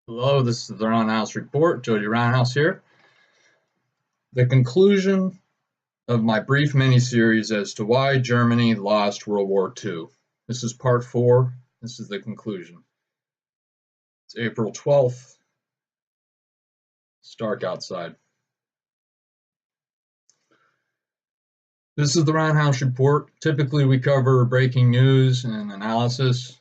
Hello, this is the Roundhouse Report. Jody Roundhouse here. The conclusion of my brief mini-series as to why Germany lost World War II. This is part 4. This is the conclusion. It's April 12th. It's dark outside. This is the Roundhouse Report. Typically, we cover breaking news and analysis.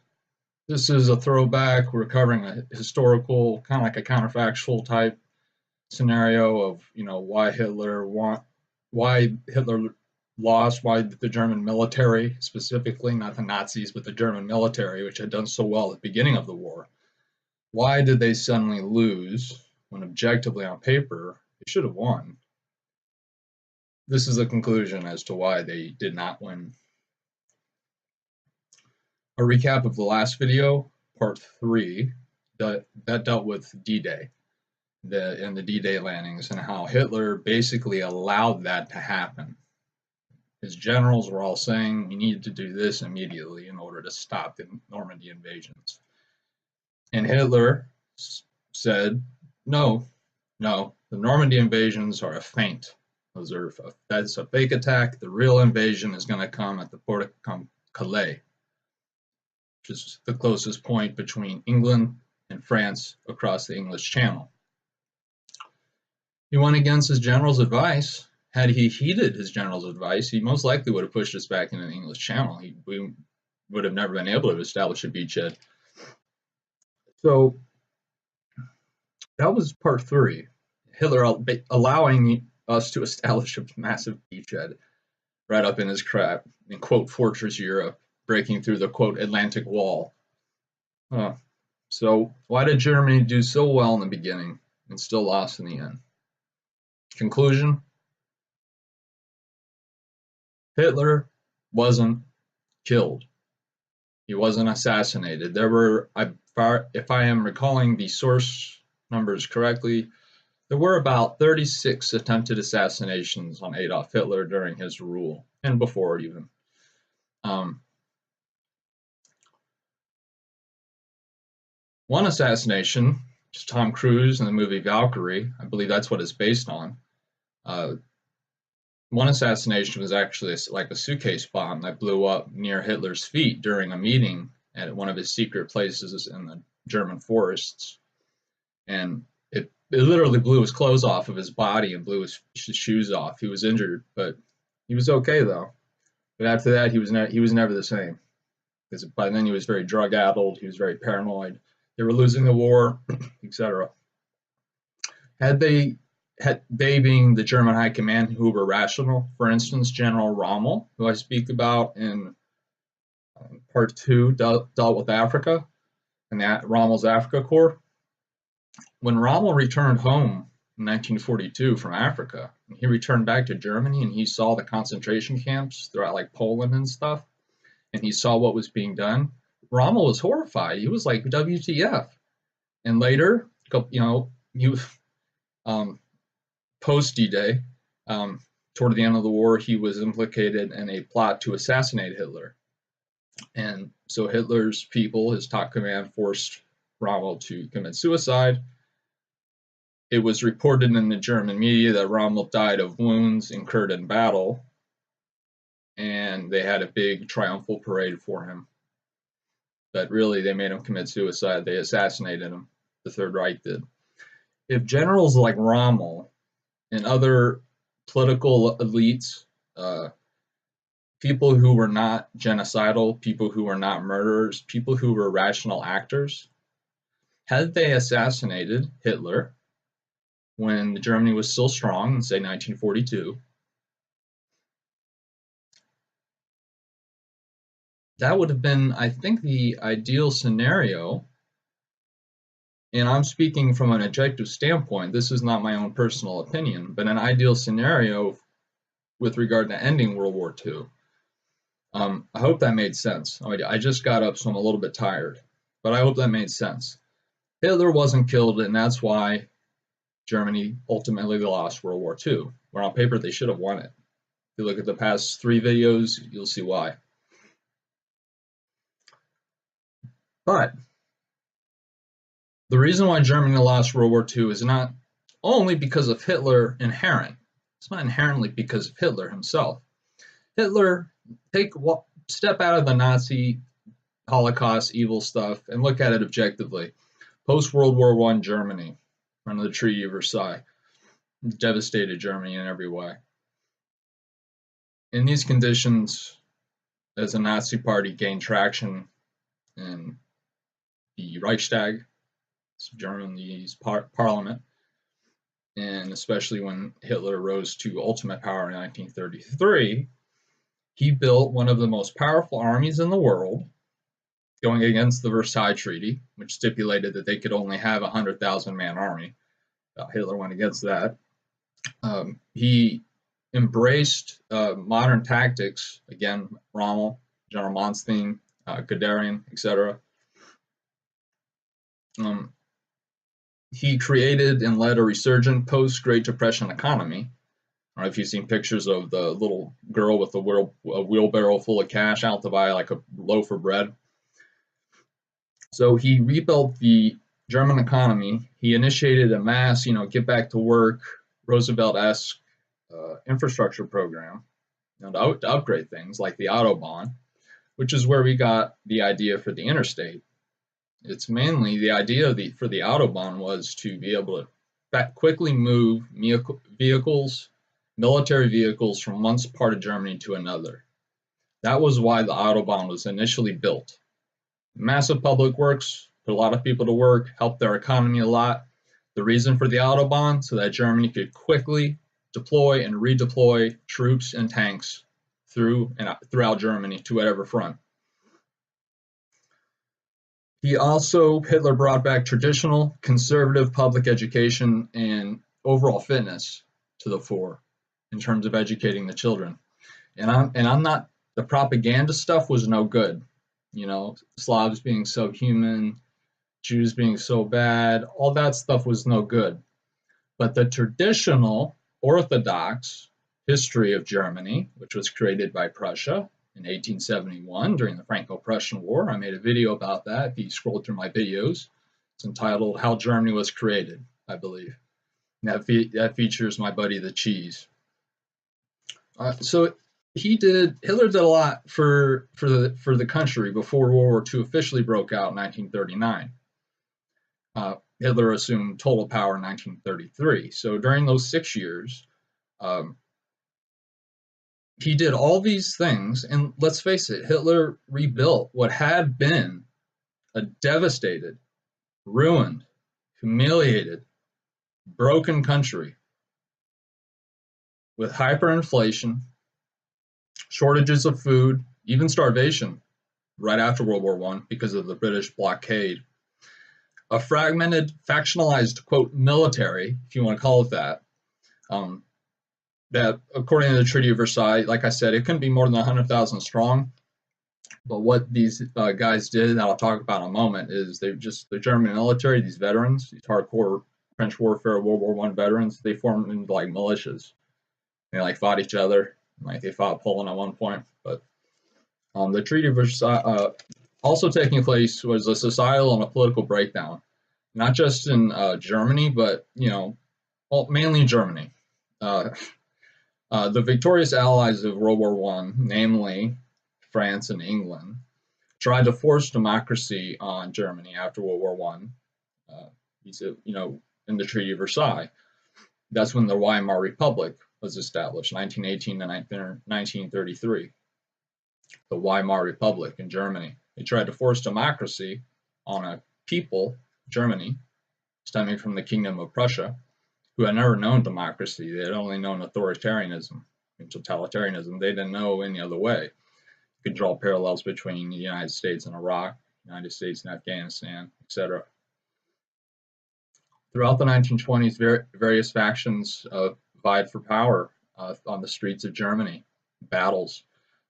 This is a throwback. We're covering a historical, kind of like a counterfactual type scenario of, why Hitler lost, why the German military, specifically, not the Nazis, but the German military, which had done so well at the beginning of the war, why did they suddenly lose when objectively on paper they should have won? This is a conclusion as to why they did not win. A recap of the last video, part 3, that dealt with D-Day and the D-Day landings and how Hitler basically allowed that to happen. His generals were all saying we needed to do this immediately in order to stop the Normandy invasions. And Hitler said, no, the Normandy invasions are a feint. That's a fake attack. The real invasion is going to come at the port of Calais, which is the closest point between England and France across the English Channel. He went against his general's advice. Had he heeded his general's advice, he most likely would have pushed us back into the English Channel. We would have never been able to establish a beachhead. So that was part 3. Hitler allowing us to establish a massive beachhead right up in his crap, in quote, Fortress Europe, breaking through the quote, Atlantic Wall. So why did Germany do so well in the beginning and still lost in the end? Conclusion: Hitler wasn't killed. He wasn't assassinated. There were, if I am recalling the source numbers correctly, there were about 36 attempted assassinations on Adolf Hitler during his rule, and before even. One assassination, which is Tom Cruise in the movie Valkyrie, I believe that's what it's based on. One assassination was actually like a suitcase bomb that blew up near Hitler's feet during a meeting at one of his secret places in the German forests. And it literally blew his clothes off of his body and blew his shoes off. He was injured, but he was okay though. But after that, he was never the same. Because by then he was very drug-addled, he was very paranoid. They were losing the war, etc. Had they being the German high command who were rational, for instance, General Rommel, who I speak about in part 2, dealt with Africa and Rommel's Africa Corps. When Rommel returned home in 1942 from Africa, he returned back to Germany and he saw the concentration camps throughout like Poland and stuff, and he saw what was being done. Rommel was horrified. He was like, WTF? And later, he was post D-Day, toward the end of the war, he was implicated in a plot to assassinate Hitler. And so Hitler's people, his top command, forced Rommel to commit suicide. It was reported in the German media that Rommel died of wounds incurred in battle, and they had a big triumphal parade for him. But really, they made him commit suicide. They assassinated him. The Third Reich did. If generals like Rommel and other political elites, people who were not genocidal, people who were not murderers, people who were rational actors, had they assassinated Hitler when Germany was still strong in, say, 1942, that would have been, I think, the ideal scenario. And I'm speaking from an objective standpoint. This is not my own personal opinion, but an ideal scenario with regard to ending World War II. I hope that made sense. I just got up, so I'm a little bit tired, but I hope that made sense. Hitler wasn't killed, and that's why Germany ultimately lost World War II, where on paper they should have won it. If you look at the past 3 videos, you'll see why. But The reason why Germany lost World War II is not only because of Hitler inherent. It's not inherently because of Hitler himself. Hitler, take step out of the Nazi Holocaust evil stuff and look at it objectively. Post World War I Germany, under the Treaty of Versailles, devastated Germany in every way. In these conditions, as the Nazi Party gained traction in the Reichstag, Germany's parliament, and especially when Hitler rose to ultimate power in 1933, he built one of the most powerful armies in the world, going against the Versailles Treaty, which stipulated that they could only have a 100,000-man army. Hitler went against that. He embraced modern tactics, again, Rommel, General Manstein, Guderian, etc. He created and led a resurgent post-Great Depression economy. I don't know if you've seen pictures of the little girl with a wheelbarrow full of cash out to buy like a loaf of bread. So he rebuilt the German economy. He initiated a mass, get back to work, Roosevelt-esque infrastructure program, to upgrade things like the Autobahn, which is where we got the idea for the interstate. It's mainly the idea for the Autobahn was to be able to quickly move vehicles, military vehicles from one part of Germany to another. That was why the Autobahn was initially built. Massive public works, put a lot of people to work, helped their economy a lot. The reason for the Autobahn, so that Germany could quickly deploy and redeploy troops and tanks throughout Germany to whatever front. Hitler brought back traditional conservative public education and overall fitness to the fore in terms of educating the children. And I'm not, the propaganda stuff was no good. Slavs being subhuman, Jews being so bad, all that stuff was no good. But the traditional Orthodox history of Germany, which was created by Prussia in 1871 during the Franco-Prussian War, I made a video about that. If you scroll through my videos, it's entitled "How Germany Was Created," I believe. And that features my buddy the Cheese. So Hitler did a lot for the country before World War II officially broke out in 1939. Hitler assumed total power in 1933. So during those 6 years, he did all these things, and let's face it, Hitler rebuilt what had been a devastated, ruined, humiliated, broken country with hyperinflation, shortages of food, even starvation right after World War I because of the British blockade, a fragmented, factionalized, quote, military, if you want to call it that, that according to the Treaty of Versailles, like I said, it couldn't be more than 100,000 strong. But what these guys did, that I'll talk about in a moment, is the German military, these veterans, these hardcore French warfare, World War I veterans, they formed into like militias. They fought each other. They fought Poland at one point. But the Treaty of Versailles also taking place was a societal and a political breakdown, not just in Germany, but mainly Germany. The victorious allies of World War I, namely France and England, tried to force democracy on Germany after World War I. In the Treaty of Versailles, that's when the Weimar Republic was established, 1918 to 1933. The Weimar Republic in Germany. They tried to force democracy on a people, Germany, stemming from the Kingdom of Prussia, who had never known democracy. They had only known authoritarianism and totalitarianism. They didn't know any other way. You could draw parallels between the United States and Iraq, United States and Afghanistan, etc. Throughout the 1920s, various factions vied for power on the streets of Germany, battles.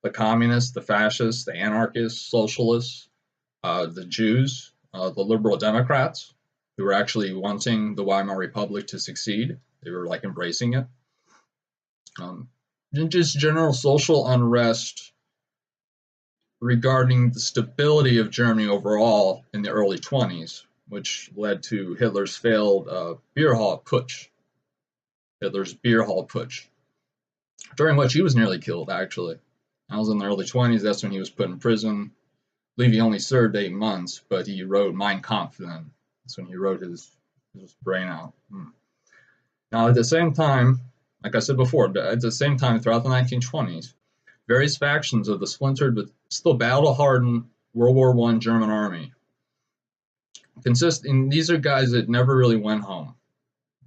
The communists, the fascists, the anarchists, socialists, the Jews, the liberal Democrats, who were actually wanting the Weimar Republic to succeed. They were embracing it. And just general social unrest regarding the stability of Germany overall in the early 20s, which led to Hitler's failed beer hall putsch. Hitler's beer hall putsch, during which he was nearly killed, actually. I was in the early 20s. That's when he was put in prison. I believe he only served 8 months, but he wrote Mein Kampf then. That's when he wrote his brain out. Now, at the same time, like I said before, at the same time, throughout the 1920s, various factions of the splintered but still battle-hardened World War I German army these are guys that never really went home.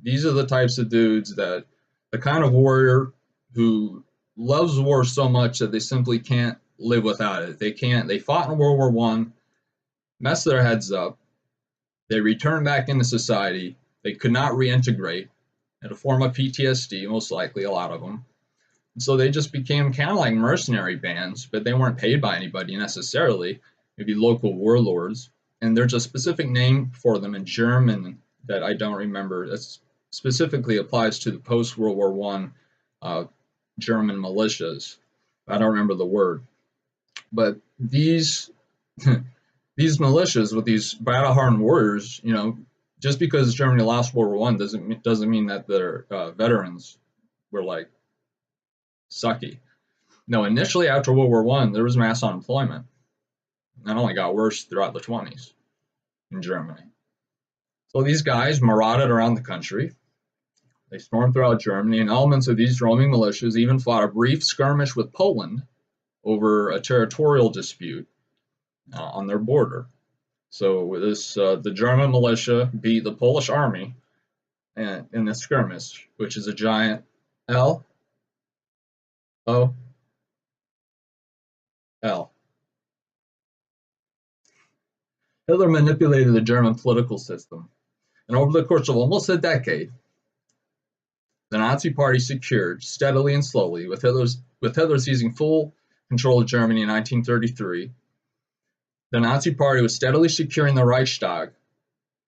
These are the types of dudes that the kind of warrior who loves war so much that they simply can't live without it. They fought in World War I, messed their heads up, they returned back into society, they could not reintegrate, had a form of PTSD, most likely, a lot of them. And so they just became kind of like mercenary bands, but they weren't paid by anybody necessarily, maybe local warlords. And there's a specific name for them in German that I don't remember. That specifically applies to the post-World War I German militias. I don't remember the word. But these these militias with these battle-hardened warriors, just because Germany lost World War I doesn't mean that their veterans were like sucky. No, initially after World War I, there was mass unemployment. That only got worse throughout the 20s in Germany. So these guys marauded around the country. They stormed throughout Germany, and elements of these roaming militias even fought a brief skirmish with Poland over a territorial dispute on their border. So the German militia beat the Polish army in this skirmish, which is a giant L-O-L. Hitler manipulated the German political system, and over the course of almost a decade, the Nazi Party secured, steadily and slowly, with Hitler seizing full control of Germany in 1933, the Nazi Party was steadily securing the Reichstag,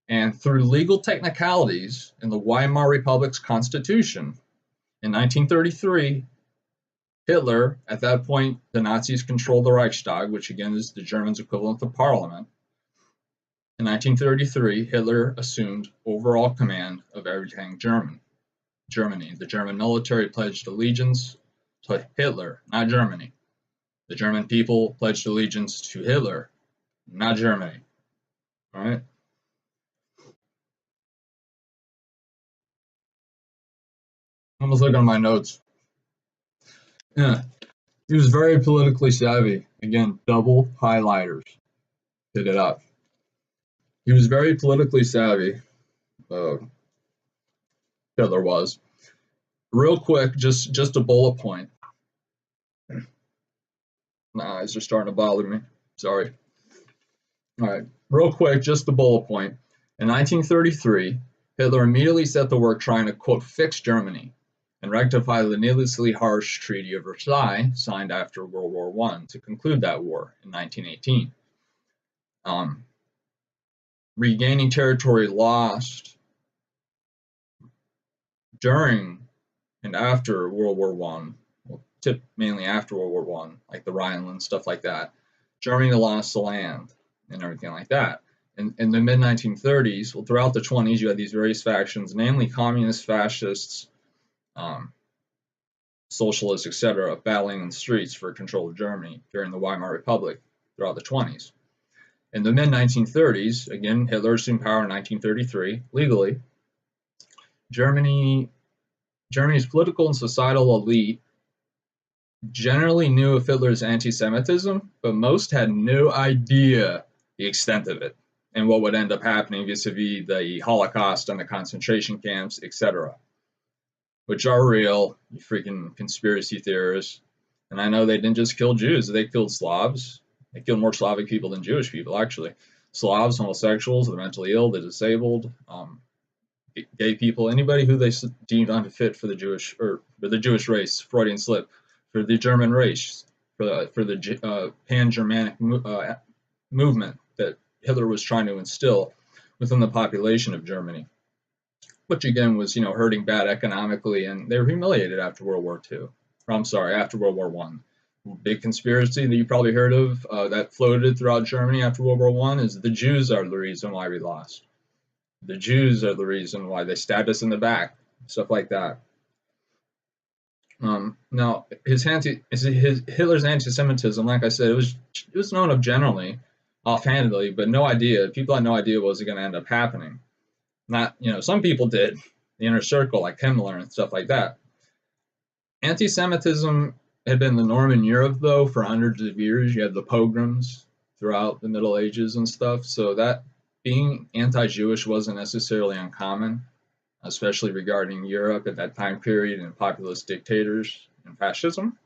and through legal technicalities in the Weimar Republic's constitution, in 1933, Hitler, at that point, the Nazis controlled the Reichstag, which again is the Germans' equivalent to Parliament. In 1933, Hitler assumed overall command of everything Germany. The German military pledged allegiance to Hitler, not Germany. The German people pledged allegiance to Hitler, not Germany. All right? I'm almost looking at my notes. Yeah. He was very politically savvy. Again, double highlighters. Hit it up. He was very politically savvy. Hitler was. Real quick, just a bullet point. My eyes are starting to bother me. Sorry. All right. Real quick, just a bullet point. In 1933, Hitler immediately set to work trying to, quote, fix Germany and rectify the needlessly harsh Treaty of Versailles signed after World War I to conclude that war in 1918. Regaining territory lost during and after World War I, well, mainly after World War I, like the Rhineland, stuff like that, Germany lost the land and everything like that. In the mid-1930s, well, throughout the 20s, you had these various factions, namely communists, fascists, socialists, etc., battling in the streets for control of Germany during the Weimar Republic throughout the 20s. In the mid-1930s, again, Hitler assumed power in 1933, legally. Germany's political and societal elite generally knew of Hitler's anti-Semitism, but most had no idea the extent of it and what would end up happening vis-a-vis the Holocaust and the concentration camps, etc., which are real, you freaking conspiracy theorists. And I know they didn't just kill Jews, they killed Slavs. They killed more Slavic people than Jewish people, actually. Slavs, homosexuals, the mentally ill, the disabled, gay people, anybody who they deemed unfit for the Jewish race, Freudian slip, for the German race, for the pan-Germanic movement that Hitler was trying to instill within the population of Germany, which again was, hurting bad economically, and they were humiliated after World War II. Or, I'm sorry, after World War I. big conspiracy that you probably heard of that floated throughout Germany after World War I is the Jews are the reason why we lost. The Jews are the reason why they stabbed us in the back, stuff like that. Now, Hitler's anti-Semitism, like I said, it was known of generally, offhandedly, but no idea. People had no idea what was going to end up happening. Not, some people did, the inner circle, like Himmler and stuff like that. Anti-Semitism had been the norm in Europe, though, for hundreds of years. You had the pogroms throughout the Middle Ages and stuff, so that being anti-Jewish wasn't necessarily uncommon, especially regarding Europe at that time period and populist dictators and fascism.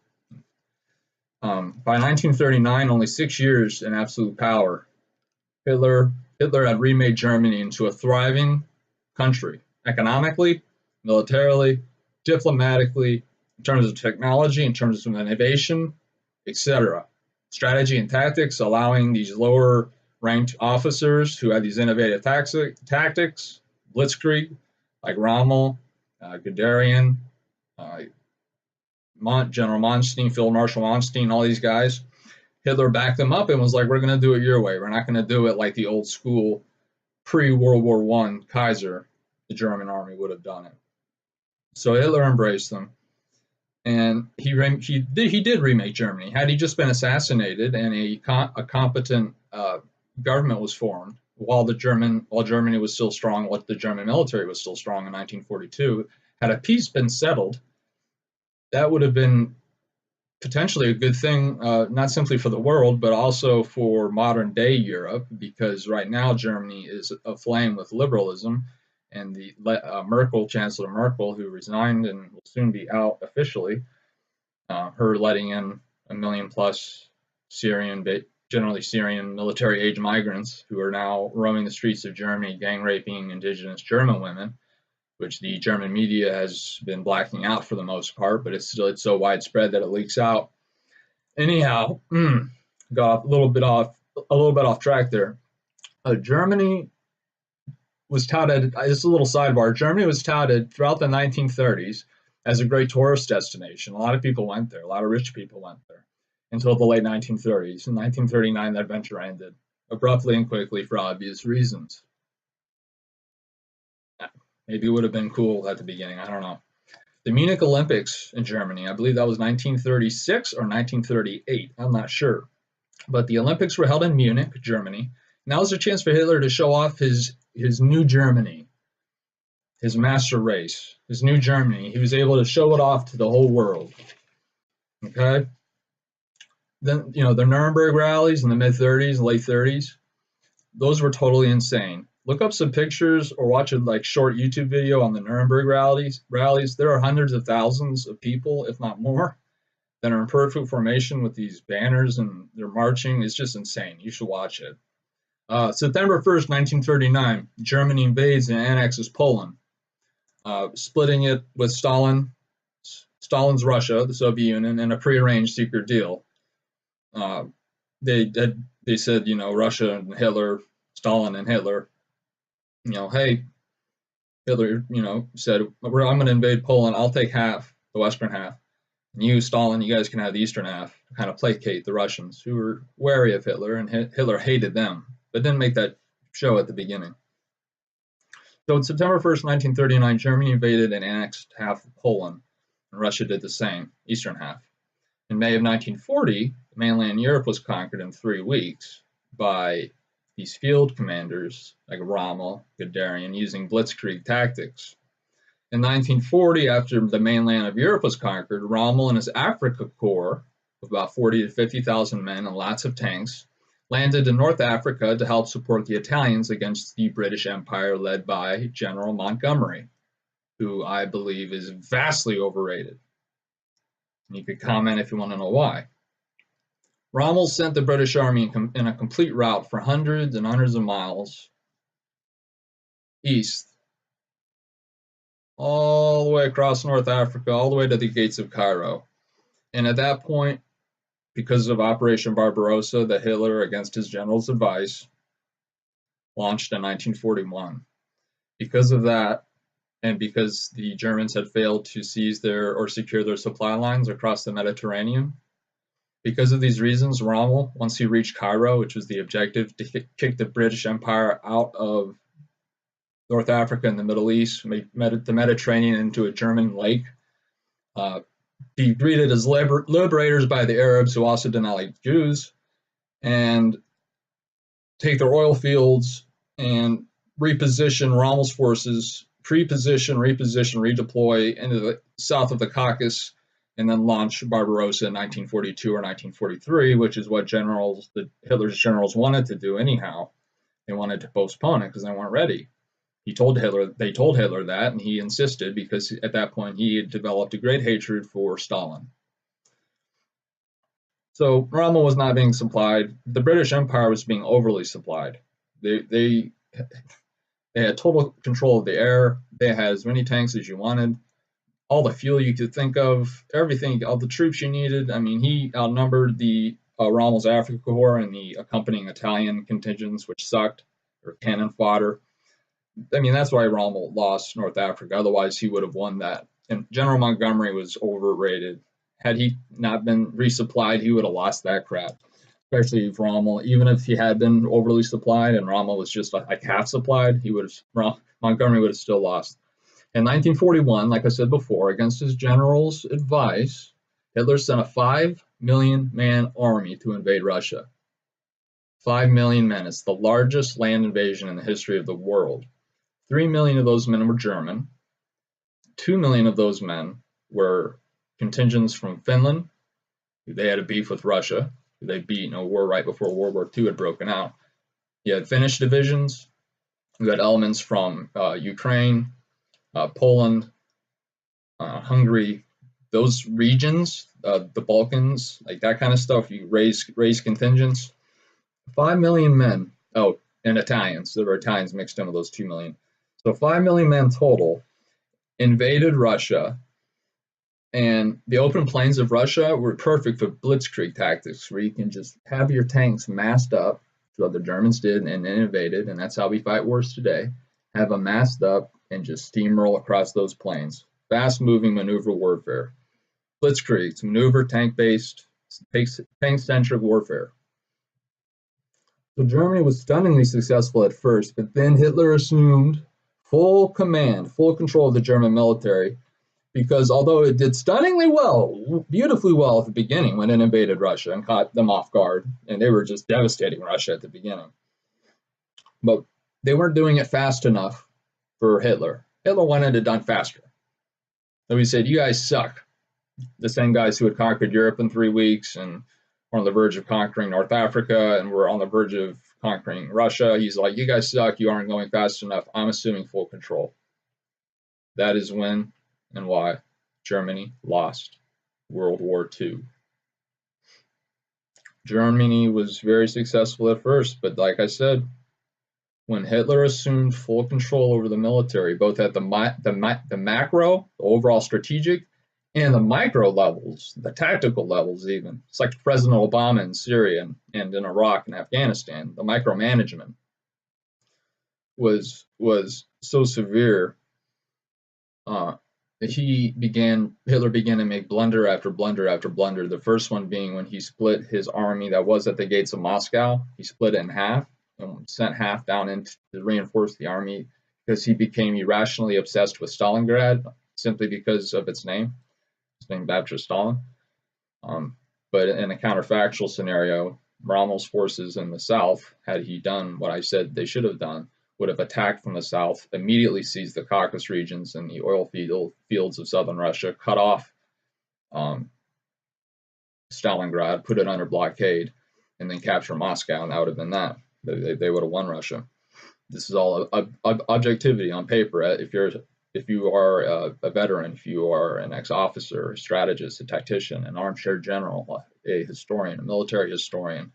By 1939, only 6 years in absolute power, Hitler had remade Germany into a thriving country, economically, militarily, diplomatically, in terms of technology, in terms of innovation, etc. Strategy and tactics, allowing these lower ranked officers who had these innovative tactics, blitzkrieg, like Rommel, Guderian, General Manstein, Field Marshal Manstein, all these guys. Hitler backed them up and was like, we're going to do it your way. We're not going to do it like the old school pre-World War I Kaiser, the German army would have done it. So Hitler embraced them. And he did remake Germany. Had he just been assassinated and a competent government was formed while Germany was still strong, while the German military was still strong in 1942, had a peace been settled, that would have been potentially a good thing, not simply for the world, but also for modern day Europe, because right now Germany is aflame with liberalism. And the Chancellor Merkel, who resigned and will soon be out officially, her letting in 1 million plus generally Syrian military-age migrants who are now roaming the streets of Germany, gang raping indigenous German women, which the German media has been blacking out for the most part, but it's so widespread that it leaks out. Anyhow, got a little bit off track there. Germany was touted, just a little sidebar, Germany was touted throughout the 1930s as a great tourist destination. A lot of people went there, a lot of rich people went there, until the late 1930s. In 1939, that venture ended, abruptly and quickly for obvious reasons. Maybe it would have been cool at the beginning, I don't know. The Munich Olympics in Germany, I believe that was 1936 or 1938, I'm not sure. But the Olympics were held in Munich, Germany. Now was a chance for Hitler to show off his new Germany, his master race, his new Germany. He was able to show it off to the whole world. Okay? Then, the Nuremberg rallies in the mid-30s, late 30s, those were totally insane. Look up some pictures or watch a short YouTube video on the Nuremberg rallies. There are hundreds of thousands of people, if not more, that are in perfect formation with these banners and they're marching. It's just insane. You should watch it. September 1st, 1939, Germany invades and annexes Poland, splitting it with Stalin's Russia, the Soviet Union, in a prearranged secret deal. They said, Russia and Hitler, Stalin and Hitler, hey, Hitler, said, I'm going to invade Poland. I'll take half, the western half. And you, Stalin, you guys can have the eastern half to kind of placate the Russians, who were wary of Hitler, and Hitler hated them, but didn't make that show at the beginning. So on September 1st, 1939, Germany invaded and annexed half of Poland, and Russia did the same, eastern half. In May of 1940, mainland Europe was conquered in 3 weeks by these field commanders like Rommel, Guderian, using blitzkrieg tactics. In 1940, after the mainland of Europe was conquered, Rommel and his Africa Corps, with about 40 to 50,000 men and lots of tanks, landed in North Africa to help support the Italians against the British Empire led by General Montgomery, who I believe is vastly overrated. And you could comment if you want to know why. Rommel sent the British army in a complete route for hundreds and hundreds of miles east, all the way across North Africa, all the way to the gates of Cairo. And at that point, because of Operation Barbarossa that Hitler, against his general's advice, launched in 1941. Because of that, and because the Germans had failed to seize or secure their supply lines across the Mediterranean, Because of these reasons, Rommel, once he reached Cairo, which was the objective to kick the British Empire out of North Africa and the Middle East, made the Mediterranean into a German lake, be greeted as liberators by the Arabs, who also did not like Jews, and take their oil fields and reposition Rommel's forces, pre-position, reposition, redeploy into the south of the Caucasus, and then launch Barbarossa in 1942 or 1943, which is what Hitler's generals wanted to do anyhow. They wanted to postpone it because they weren't ready. They told Hitler that, and he insisted because at that point he had developed a great hatred for Stalin. So Rommel was not being supplied. The British Empire was being overly supplied. They had total control of the air. They had as many tanks as you wanted, all the fuel you could think of, everything, all the troops you needed. I mean, he outnumbered the Rommel's Afrika Korps and the accompanying Italian contingents, which sucked, or cannon fodder. I mean, that's why Rommel lost North Africa. Otherwise, he would have won that. And General Montgomery was overrated. Had he not been resupplied, he would have lost that crap. Especially if Rommel, even if he had been overly supplied and Rommel was just like half supplied, Montgomery would have still lost. In 1941, like I said before, against his general's advice, Hitler sent a 5 million man army to invade Russia. 5 million men. It's the largest land invasion in the history of the world. 3 million of those men were German. 2 million of those men were contingents from Finland. They had a beef with Russia. They beat in a war right before World War II had broken out. You had Finnish divisions. You had elements from Ukraine, Poland, Hungary, those regions, the Balkans, like that kind of stuff. You raise contingents. 5 million men. Oh, and Italians. There were Italians mixed in with those 2 million. So 5 million men total invaded Russia. And the open plains of Russia were perfect for blitzkrieg tactics, where you can just have your tanks massed up, which what the Germans did and invaded, and that's how we fight wars today. Have them massed up and just steamroll across those plains. Fast-moving maneuver warfare. Blitzkrieg, it's maneuver, tank-based, tank-centric warfare. So Germany was stunningly successful at first, but then Hitler assumed full command, full control of the German military, because although it did stunningly well, beautifully well at the beginning when it invaded Russia and caught them off guard, and they were just devastating Russia at the beginning, but they weren't doing it fast enough for Hitler. Hitler wanted it done faster. So he said, you guys suck. The same guys who had conquered Europe in 3 weeks and were on the verge of conquering North Africa and were on the verge of conquering Russia. He's like, you guys suck. You aren't going fast enough. I'm assuming full control. That is when and why Germany lost World War II. Germany was very successful at first, but like I said, when Hitler assumed full control over the military, both at the macro, the overall strategic, and the micro levels, the tactical levels even. It's like President Obama in Syria and in Iraq and Afghanistan. The micromanagement was so severe. Hitler began to make blunder after blunder after blunder. The first one being when he split his army that was at the gates of Moscow. He split it in half and sent half down in to reinforce the army because he became irrationally obsessed with Stalingrad simply because of its name. It's named after Stalin. But in a counterfactual scenario, Rommel's forces in the south, had he done what I said they should have done, would have attacked from the south, immediately seized the Caucasus regions and the oil fields of southern Russia, cut off Stalingrad, put it under blockade, and then capture Moscow, and that would have been that. They would have won Russia. This is all objectivity on paper. If you are a veteran, if you are an ex-officer, a strategist, a tactician, an armchair general, a historian, a military historian,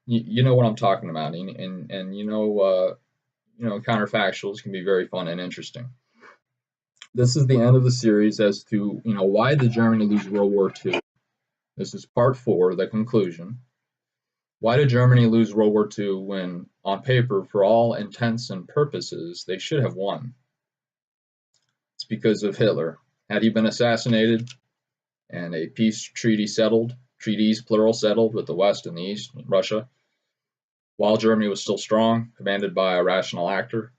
you know what I'm talking about, and you know counterfactuals can be very fun and interesting. This is the end of the series as to why did Germany lose World War II. This is part 4, the conclusion. Why did Germany lose World War II when, on paper, for all intents and purposes, they should have won? It's because of Hitler. Had he been assassinated and a peace treaty settled, treaties, plural, settled with the West and the East, Russia, while Germany was still strong, commanded by a rational actor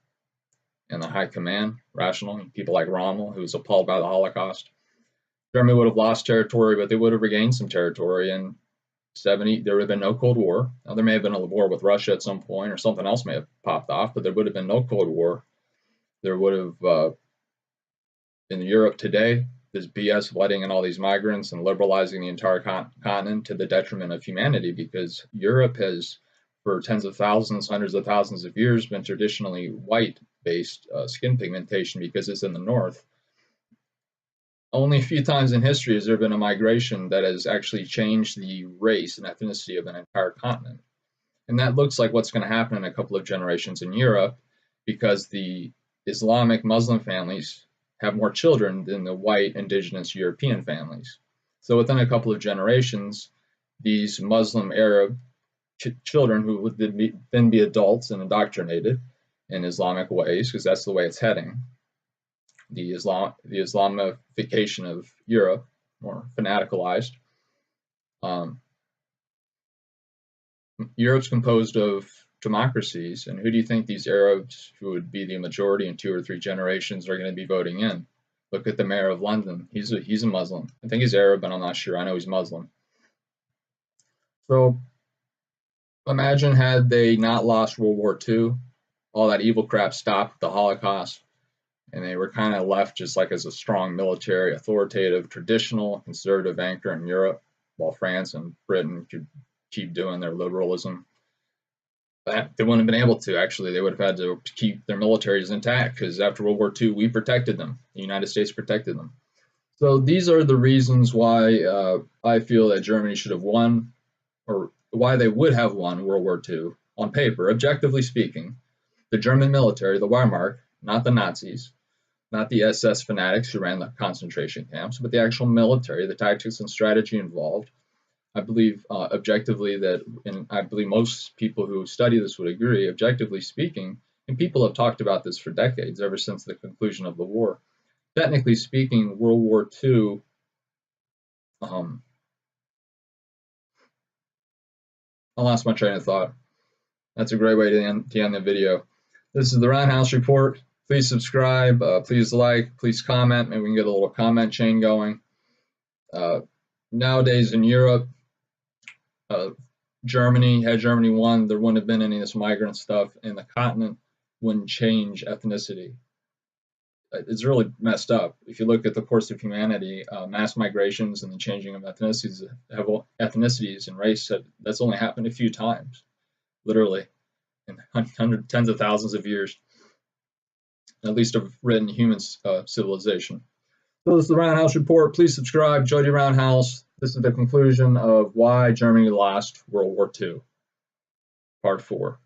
and the high command, rational, people like Rommel, who was appalled by the Holocaust. Germany would have lost territory, but they would have regained some territory. In 70, there would have been no Cold War. Now, there may have been a war with Russia at some point, or something else may have popped off, but there would have been no Cold War. There would have, in Europe today, this BS of letting in all these migrants and liberalizing the entire continent to the detriment of humanity, because Europe has, for tens of thousands, hundreds of thousands of years, been traditionally white-based skin pigmentation because it's in the north. Only a few times in history has there been a migration that has actually changed the race and ethnicity of an entire continent. And that looks like what's going to happen in a couple of generations in Europe, because the Islamic Muslim families have more children than the white indigenous European families. So within a couple of generations, these Muslim Arab children who would then be adults and indoctrinated in Islamic ways, because that's the way it's heading, the Islamification of Europe, more fanaticalized. Europe's composed of democracies, and who do you think these Arabs, who would be the majority in 2 or 3 generations, are going to be voting in? Look at the mayor of London. He's a Muslim. I think he's Arab, but I'm not sure. I know he's Muslim. So imagine had they not lost World War II, all that evil crap stopped, the Holocaust, and they were kind of left just like as a strong military, authoritative, traditional, conservative anchor in Europe, while France and Britain could keep doing their liberalism. But they wouldn't have been able to, actually. They would have had to keep their militaries intact, because after World War II, we protected them. The United States protected them. So these are the reasons why I feel that Germany should have won, or why they would have won World War II on paper, objectively speaking. The German military, the Wehrmacht, not the Nazis, not the SS fanatics who ran the concentration camps, but the actual military, the tactics and strategy involved. I believe objectively that, and I believe most people who study this would agree, objectively speaking, and people have talked about this for decades, ever since the conclusion of the war. Technically speaking, World War II, I lost my train of thought. That's a great way to end the video. This is the Roundhouse Report. Please subscribe, please like, please comment. Maybe we can get a little comment chain going. Nowadays in Europe, Germany, had Germany won, there wouldn't have been any of this migrant stuff, and the continent wouldn't change ethnicity. It's really messed up. If you look at the course of humanity, mass migrations and the changing of ethnicities and race, that's only happened a few times, literally, in tens of thousands of years, at least of written human civilization. So this is the Roundhouse Report. Please subscribe. Jody Roundhouse. This is the conclusion of why Germany lost World War II, Part 4.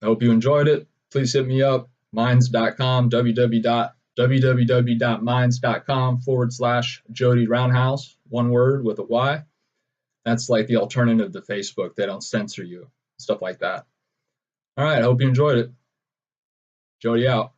I hope you enjoyed it. Please hit me up, minds.com, www.minds.com/Jody Roundhouse, one word with a Y. That's like the alternative to Facebook. They don't censor you, stuff like that. All right, I hope you enjoyed it. Jody out.